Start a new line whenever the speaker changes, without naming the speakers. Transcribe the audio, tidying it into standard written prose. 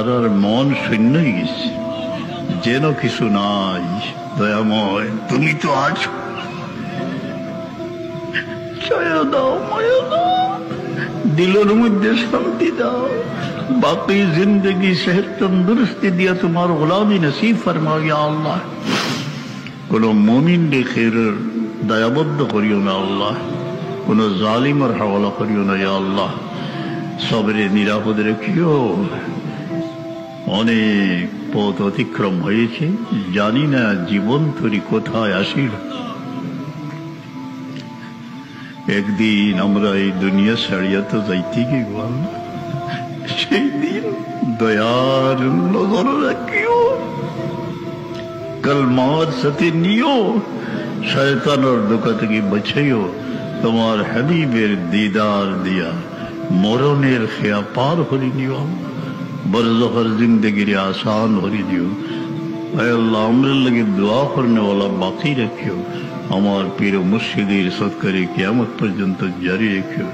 তার মন শূন্য হয়ে গেছে, যেন কিছু নাই। দয়াময় তুমি তো আছো, ছায়া দাও, মায়া দাও, দিলের মধ্যে শান্তি দাও, বাকি জিন্দগি সেহত তন্দুরস্তি দিয়া তোমার গোলামি নসিব ফরমাও ইয়া আল্লাহ। কোন মুমিন খের দয়াবদ্ধ করিও না আল্লাহ, কোন জালিমের হাওয়ালা করিও না ইয়া আল্লাহ। সবরে নিরাপদ রেখিও। অনেক পথ অতিক্রম হয়েছে, জানি না জীবন তরি কোথায় আসিল। একদিন আমরা এই দুনিয়া ছাড়িয়া তো যাইতে গিয়ে, সেই দিন দয়ার নজর রাখিও, কলমার সাথে নিও, শয়তানের ধোঁকা থেকে বাঁচাইও। তোমার হাবিবের দিদার দিয়া মরণের খেয়া পার হরি নিও, বরজখর জিন্দগির आसान হরি দিও। আল্লাহ আমরের লগে দোয়া করনে वाला বাকি রাখিও, আমার পীর মুর্শিদের সৎকারে কিয়ামত পর্যন্ত জারি রাখিও।